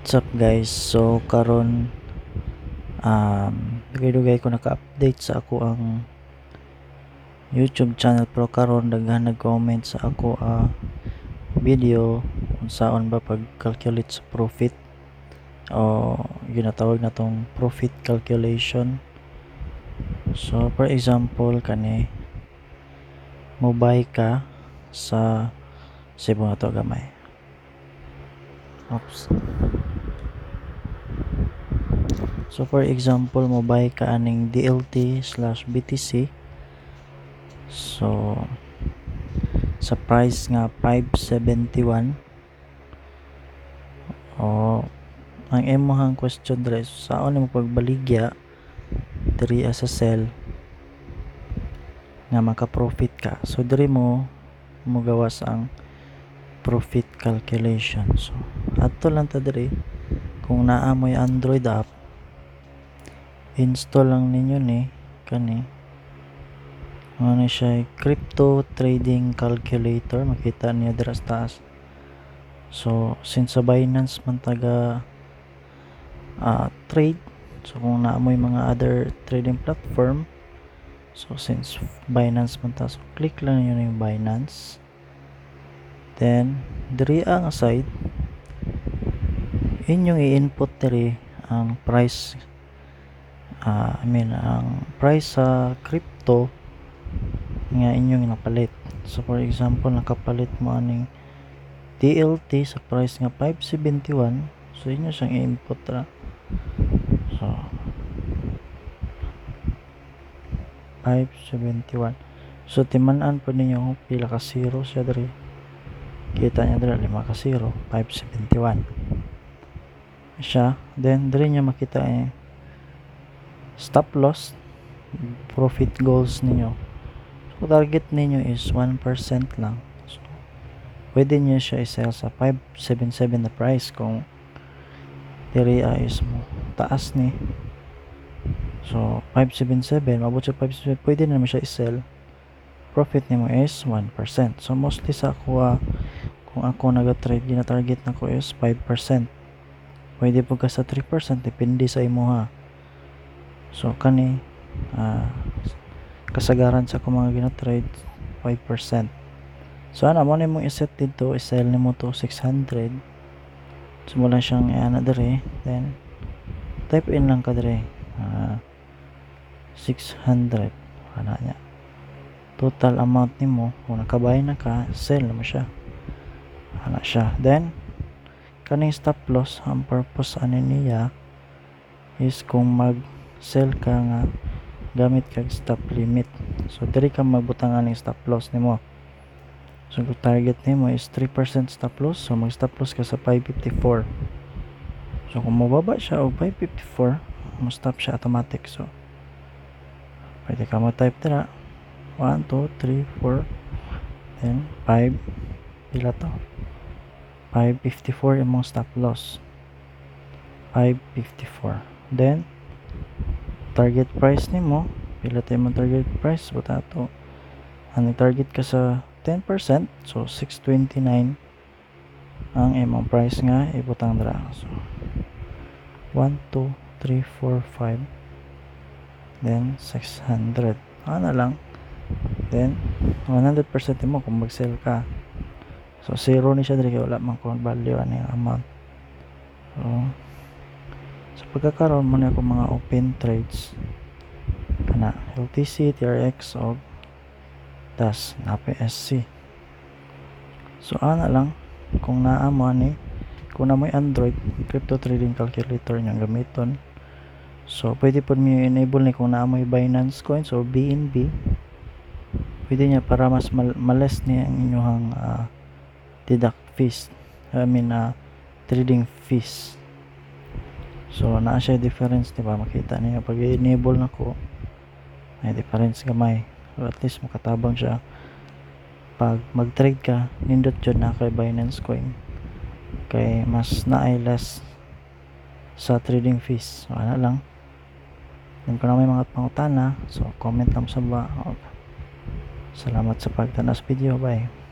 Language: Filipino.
What's up guys? So karon dugay-dugay ko naka-update sa ako ang YouTube channel, pero karon daghan nag-comment sa ako video kung saan ba pag-calculate sa profit o ginatawag na tong profit calculation. So for example kani mobay ka sa Cebu na to gamay. Oops. So for example, mobay ka aning DLT/BTC. So sa price nga 571. O ang imong question dre, saan mo pagbaligya diri sa sell nga maka-profit ka. So diri mo gawas ang profit calculation. So adto lang ta diri, kung naa mo'y Android app, install lang ninyo ni kani ano siya, crypto trading calculator, makita niyo dira sa taas. So since sa Binance man taga trade, so kung naa mo'y mga other trading platform, so since Binance man ta, so click lang niyo yung Binance, then diri ang side inyong i-input diri ang price, ang price sa crypto nga inyong napalit. So for example, nakapalit mo aning DLT sa price nga 571, so inyo siyang i-input ra. So 571, so timan-an po ninyo pila ka zero siya diri. Kita niya diri 5 ka zero, 571 siya. Then diri niya makita stop loss, profit goals ninyo. So target ninyo is 1% lang. So pwede niyo siya i-sell sa 577 na price kung diri is mo taas ni. So 577, mabot sa 577, pwede na naman siya i-sell. Profit nimo is 1%. So mostly sa ako kung ako nag-trade, gina-target na ko is 5%. Pwede po ka sa 3%, depende sa imo ha. So kani kasagaran sa akong mga gina-trade 5%. So ana mo nimo i-set dito, i-sell nimo to 600. So mo lang siyang ana diri, then type in lang ka diri 600 ana nya. Total amount nimo kung nakabay na ka, sell na mo siya. Ana siya. Then kaning stop loss, ang purpose ani niya is kung mag-sell ka nga gamit kag stop limit. So diri ka magbutang aning stop loss nimo. So kung target nimo is 3% stop loss, so mag-stop loss ka sa 554. So kung mababa siya og 554, mo stop siya automatic. So pwede ka mo type dira 1 2 3 4, then 5 pila to, 554 imong stop loss, 554. Then target price nimo, pila tayo mo target price, buta to ang target ka sa 10%, so 629 ang imong price nga ibutang dira. So 1 2 3 4 5, then 600 ana lang. Then 100% mo kung mag-sell ka. So zero ni siya diri kay wala man ko value ani amount. So sa pagkakaroon mo na ako mga open trades kana LTC, TRX o DAS na PSC. So ana lang kung naa mo ani, kung na mo'y Android crypto trading calculator nga gamiton, so pwede po mo enable ni kung naa mo'y Binance Coins or BNB, pwede niya para mas males niya ang inyong deduct fees, trading fees. So naa siya difference, diba? Makita niyo pag i-enable na ko may difference gamay. So at least makatabang siya pag mag-trade ka, nindot jud na kay Binance Coin kay mas naay less sa trading fees. So ana lang. Then kung na may mga pangutana, so comment lang sa baba. Salamat sa pagtanas video. Bye.